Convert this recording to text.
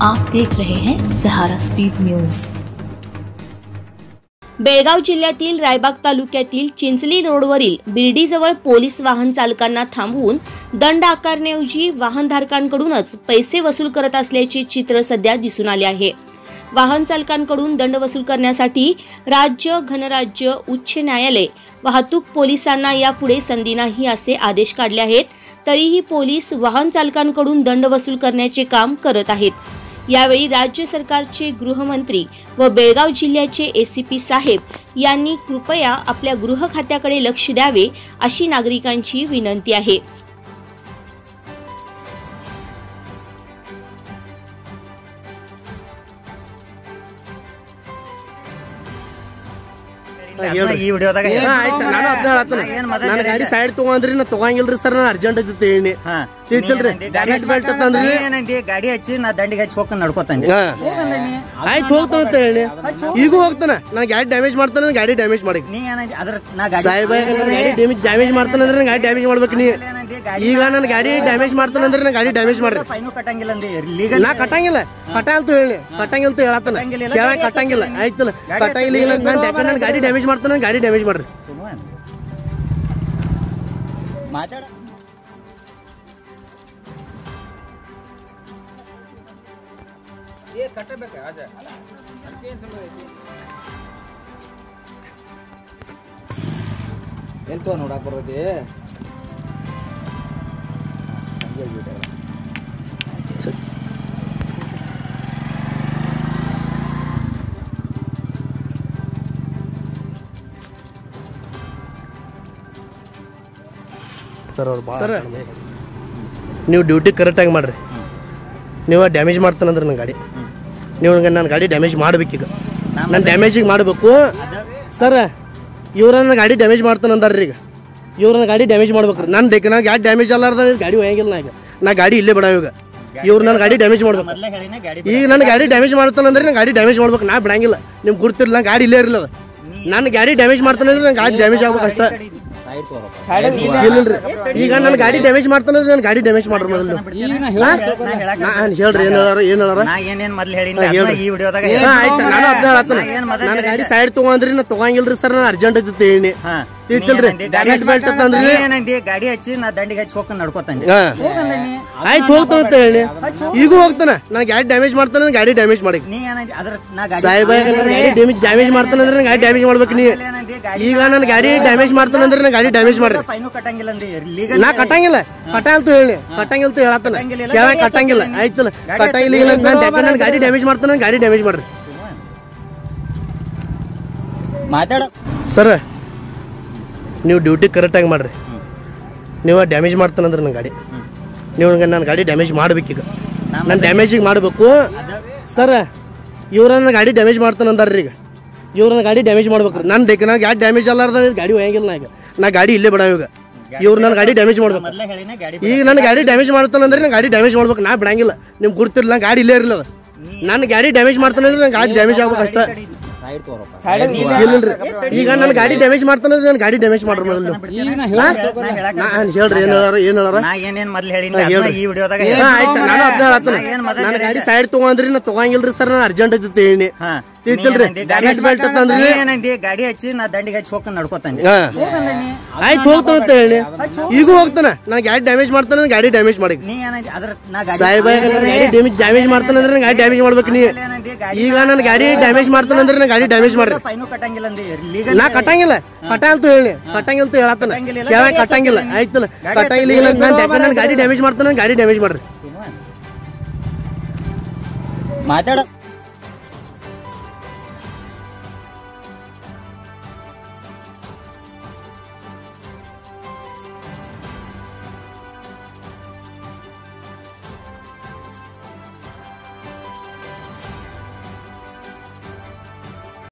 आप देख रहे हैं सहारा स्पीड न्यूज। बेळगाव जिल्ह्यातील रायबाग तालुक्यातील चिंचली रोडवरील बिर्डीजवळ पोलीस वाहन चालकांना थांबवून दंड आकारण्याऐवजी वाहनधारकांकडूनच पैसे वसूल करत असल्याचे चित्र सध्या दिसून आले आहे। वाहन चालकांकडून दंड वसूल करण्यासाठी राज्य घनराज्य उच्च न्यायालय वाहतूक पोलिसांना यापुढे संधी नाही असे आदेश काढले आहेत। तरीही पोलीस वाहन चालकांकडून दंड वसूल करण्याचे काम करत आहेत। यावेळी राज्य सरकारचे गृहमंत्री व बेळगाव जिल्ह्याचे एसीपी साहेब यांनी कृपया आपल्या गृह खात्याकडे लक्ष द्यावे अशी नागरिकांची विनंती आहे। ಈ ವಿಡಿಯೋದಾಗ ನಾನು ಗಾಡಿ ಸೈಡ್ ತಗೊಂಡ್ರಿ ನಾ ತಗೊಂಗಿಲ್ರಿ ಸರ್, ನಾನು ಅರ್ಜೆಂಟ್ ಐತಿ ಹೇಳಿ ತಿಳ್ತಿಲ್ರಿ ಗಾಡಿ ಬೆಲ್ಟ್ ಅಂತಂದ್ರಿ ಗಾಡಿ ಹಚ್ಚಿ ನಾ ದಂಡಿಗೆ ಹಚ್ಚಿ ಹೋಗ್ತಾನೆ ನಡ್ಕೋತಾನೆ ಆಯ್ತು ಹೋಗ್ತಾನ ಅಂತ ಹೇಳಿ ಈಗ ಹೋಗ್ತಾನ ನಾನು ಗಾಡಿ ಡ್ಯಾಮೇಜ್ ಮಾಡ್ತಾನೆ ಗಾಡಿ ಡ್ಯಾಮೇಜ್ ಮಾಡಿ ಸಾಹೇಬ ಗಾಡಿ ಡ್ಯಾಮೇಜ್ ಮಾಡ್ತಾನೆ ಅಂದ್ರೆ ಗಾಡಿ ಡ್ಯಾಮೇಜ್ ಮಾಡ್ಬೇಕು ನೀ ಈಗ ನನ್ನ ಗಾಡಿ ಡ್ಯಾಮೇಜ್ ಮಾಡ್ತಾನೆ ಅಂದ್ರೆ ನಾ ಗಾಡಿ ಡ್ಯಾಮೇಜ್ ಮಾಡ್ರಿ ನಾ ಕಟ್ಟಂಗಿಲ್ಲ ಕಟ್ಟಂತ ಹೇಳಿ ಕಟ್ಟಂಗಿಲ್ಲ ಹೇಳತ್ತಾನ ಕೇಳ ಕಟ್ಟಂಗಿಲ್ಲ ಆಯ್ತಲ್ಲ ಕಟ್ಟಂಗಿಲ್ಲ ನಾನು ಗಾಡಿ ಡ್ಯಾಮೇಜ್ ಮಾಡ್ತಾನೆ ಗಾಡಿ ಡ್ಯಾಮೇಜ್ ಮಾಡ್ರಿ ಮಾತಾಡ ಕಟ್ಟಬೇಕ ಎಲ್ತೋ ನೋಡಕ್ ಬರ್ತೈತಿ ಸರ್ ನೀವು ಡ್ಯೂಟಿ ಕರೆಕ್ಟಾಗಿ ಮಾಡ್ರಿ। ನೀವು ಡ್ಯಾಮೇಜ್ ಮಾಡ್ತಾನಂದ್ರೆ ನನ್ನ ಗಾಡಿ ನೀವು ನನ್ನ ಗಾಡಿ ಡ್ಯಾಮೇಜ್ ಮಾಡ್ಬೇಕೀಗ ನಾನು ಡ್ಯಾಮೇಜಿಗೆ ಮಾಡಬೇಕು ಸರ್। ಇವ್ರನ್ನ ಗಾಡಿ ಡ್ಯಾಮೇಜ್ ಮಾಡ್ತಾನಂದಾರ್ರಿ ಈಗ ಇವ್ರನ್ನ ಗಾಡಿ ಡ್ಯಾಮೇಜ್ ಮಾಡ್ಬೇಕ್ರಿ ನಾನು ನಾ ಗಾಡಿ ಡ್ಯಾಮೇಜ್ ಅಲ್ಲಾರ್ದ ಗಾಡಿ ಒಯ್ಯಂಗಿಲ್ಲ ನಾ ಈಗ ನಾ ಗಾಡಿ ಇಲ್ಲೇ ಬಿಡ ಈಗ ಇವ್ರು ನನ್ನ ಗಾಡಿ ಡ್ಯಾಮೇಜ್ ಮಾಡ್ಬೇಕು ಈಗ ನನ್ನ ಗಾಡಿ ಡ್ಯಾಮೇಜ್ ಮಾಡ್ತಾನಂದ್ರೆ ನಾನು ಗಾಡಿ ಡ್ಯಾಮೇಜ್ ಮಾಡ್ಬೇಕು ನಾ ಬಿಡಂಗಿಲ್ಲ ನಿಮ್ಗೆ ಗುರ್ತಿರ್ಲಿಲ್ಲ ಗಾಡಿ ಇಲ್ಲೇ ಇರಲಿಲ್ಲ ನಾನು ಗಾಡಿ ಡ್ಯಾಮೇಜ್ ಮಾಡ್ತಾನಂದ್ರೆ ನಾನು ಗಾಡಿ ಡ್ಯಾಮೇಜ್ ಆಗ್ಬೇಕು ಅಷ್ಟ ಇಲ್ಲಲ್ರಿ ಈಗ ನನ್ನ ಗಾಡಿ ಡ್ಯಾಮೇಜ್ ಮಾಡ್ತಾನಂದ್ರೆ ನಾನು ಗಾಡಿ ಡ್ಯಾಮೇಜ್ ಮಾಡ್ರಿ ಮೊದಲು ಹೇಳ್ರಿ ಏನ್ ಆಯ್ತು ನಾನು ಅದನ್ನ ಹೇಳತ್ತಾನ ನನ್ನ ಗಾಡಿ ಸೈಡ್ ತಗೊಂಡ್ರಿ ನಾ ತಗೊಂಗಿಲ್ರಿ ಸರ್, ನಾನು ಅರ್ಜೆಂಟ್ ಐತಿ ಹೇಳಿ ತಿಳ್ತಿಲ್ರಿ ಗಾಡಿ ಬೆಲ್ಟ್ ಅಂತಂದ್ರಿ ಗಾಡಿ ಹಚ್ಚಿ ನಾ ದಂಡಿಗೆ ಹಚ್ಚಿ ಹೋಗ್ತಾನೆ ನಡ್ಕೋತಾನೆ ಆಯ್ತು ಹೋಗ್ತಾನ ಅಂತ ಹೇಳಿ ಈಗ ಹೋಗ್ತಾನ ನಾನು ಗಾಡಿ ಡ್ಯಾಮೇಜ್ ಮಾಡ್ತಾನೆ ಗಾಡಿ ಡ್ಯಾಮೇಜ್ ಮಾಡಿ ಸಾಹೇಬ ಗಾಡಿ ಡ್ಯಾಮೇಜ್ ಮಾಡ್ತಾನಂದ್ರೆ ಗಾಡಿ ಡ್ಯಾಮೇಜ್ ಮಾಡ್ಬೇಕು ನೀ ಈಗ ನನ್ನ ಗಾಡಿ ಡ್ಯಾಮೇಜ್ ಮಾಡ್ತಾನಂದ್ರೆ ನಾ ಗಾಡಿ ಡ್ಯಾಮೇಜ್ ಮಾಡ್ರಿ ನಾ ಕಟ್ಟಂಗಿಲ್ಲ ಕಟ್ಟಂತ ಹೇಳಿ ಕಟ್ಟಂಗಿಲ್ಲ ಹೇಳತ್ತಾನ ಕೇಳ ಕಟ್ಟಂಗಿಲ್ಲ ಆಯ್ತಲ್ಲ ಕಟ್ಟಂಗಿಲ್ಲ ನಾನು ಗಾಡಿ ಡ್ಯಾಮೇಜ್ ಮಾಡ್ತಾನೆ ಗಾಡಿ ಡ್ಯಾಮೇಜ್ ಮಾಡ್ರಿ ಮಾತಾಡ ಸರ್ ನೀವು ಡ್ಯೂಟಿ ಕರೆಕ್ಟಾಗಿ ಮಾಡ್ರಿ ನೀವು ಡ್ಯಾಮೇಜ್ ಮಾಡ್ತಾನಂದ್ರೆ ನನ್ನ ಗಾಡಿ ನೀವು ನನ್ನ ಗಾಡಿ ಡ್ಯಾಮೇಜ್ ಮಾಡ್ಬೇಕೀಗ ನಾನು ಡ್ಯಾಮೇಜಿಗೆ ಮಾಡಬೇಕು ಸರ್। ಇವ್ರನ್ನ ಗಾಡಿ ಡ್ಯಾಮೇಜ್ ಮಾಡ್ತಾನಂದಾರ್ರಿ ಈಗ ಇವ್ರನ್ನ ಗಾಡಿ ಡ್ಯಾಮೇಜ್ ಮಾಡ್ಬೇಕ್ರಿ ನಾ ಗಾಡಿ ಡ್ಯಾಮೇಜ್ ಅಲ್ಲಾರ್ದ ಗಾಡಿ ಒಯ್ಯಂಗಿಲ್ಲ ನಾ ಈಗ ನಾ ಗಾಡಿ ಇಲ್ಲೇ ಬಿಡ ಈಗ ಇವ್ರು ನನ್ನ ಗಾಡಿ ಡ್ಯಾಮೇಜ್ ಮಾಡ್ಬೇಕು ಈಗ ನನ್ನ ಗಾಡಿ ಡ್ಯಾಮೇಜ್ ಮಾಡ್ತಾನಂದ್ರೆ ನಾನು ಗಾಡಿ ಡ್ಯಾಮೇಜ್ ಮಾಡ್ಬೇಕು ನಾ ಬಿಡಂಗಿಲ್ಲ ನಿಮ್ಗೆ ಗುರ್ತಿರ್ಲಿಲ್ಲ ಗಾಡಿ ಇಲ್ಲೇ ಇರಲಿಲ್ಲ ನನ್ನ ಗಾಡಿ ಡ್ಯಾಮೇಜ್ ಮಾಡ್ತಾನಂದ್ರೆ ನಾನು ಗಾಡಿ ಡ್ಯಾಮೇಜ್ ಆಗ್ಬೇಕು ಅಷ್ಟ ಇಲ್ಲಲ್ರಿ ಈಗ ನನ್ನ ಗಾಡಿ ಡ್ಯಾಮೇಜ್ ಮಾಡ್ತಾನಂದ್ರೆ ನಾನು ಗಾಡಿ ಡ್ಯಾಮೇಜ್ ಮಾಡ್ರಿ ಮೊದಲು ಹೇಳ್ರಿ ಆಯ್ತು ನಾನು ಅದನ್ನ ಹೇಳತ್ತಾನ ನನ್ನ ಗಾಡಿ ಸೈಡ್ ತಗೊಂಡ್ರಿ ನಾ ತಗೊಂಗಿಲ್ರಿ ಸರ್, ನಾನು ಅರ್ಜೆಂಟ್ ಐತಿ ಹೇಳಿ ತಿಳ್ತಿಲ್ರಿ ಗಾಡಿ ಬೆಲ್ಟ್ ಅಂತಂದ್ರಿ ಗಾಡಿ ಹಚ್ಚಿ ನಾ ದಂಡಿಗೆ ಹಚ್ಚಿ ಹೋಗ್ತಾನೆ ನಡ್ಕೋತಾನೆ ಆಯ್ತು ಹೋಗ್ತಾನ ಅಂತ ಹೇಳಿ ಈಗ ಹೋಗ್ತಾನ ನಾನು ಗಾಡಿ ಡ್ಯಾಮೇಜ್ ಮಾಡ್ತಾನೆ ಗಾಡಿ ಡ್ಯಾಮೇಜ್ ಮಾಡಿ ಸಾಹೇಬ ಗಾಡಿ ಡ್ಯಾಮೇಜ್ ಮಾಡ್ತಾನಂದ್ರೆ ನಾನು ಗಾಡಿ ಡ್ಯಾಮೇಜ್ ಮಾಡ್ಬೇಕು ನೀ ಈಗ ನನ್ನ ಗಾಡಿ ಡ್ಯಾಮೇಜ್ ಮಾಡ್ತಾನಂದ್ರೆ ನಾನು ಗಾಡಿ ಡ್ಯಾಮೇಜ್ ಮಾಡ್ರಿ ನಾ ಕಟ್ಟಂಗಿಲ್ಲ ಕಟ್ಟಂತ ಹೇಳಿ ಕಟ್ಟಂಗಿಲ್ಲ ಹೇಳತ್ತಾನ ಕೇಳ ಕಟ್ಟಂಗಿಲ್ಲ ಆಯ್ತಲ್ಲ ಕಟ್ಟಂಗಿಲ್ಲ ನಾನು ಗಾಡಿ ಡ್ಯಾಮೇಜ್ ಮಾಡ್ತಾನೆ ಗಾಡಿ ಡ್ಯಾಮೇಜ್ ಮಾಡ್ರಿ ಮಾತಾಡ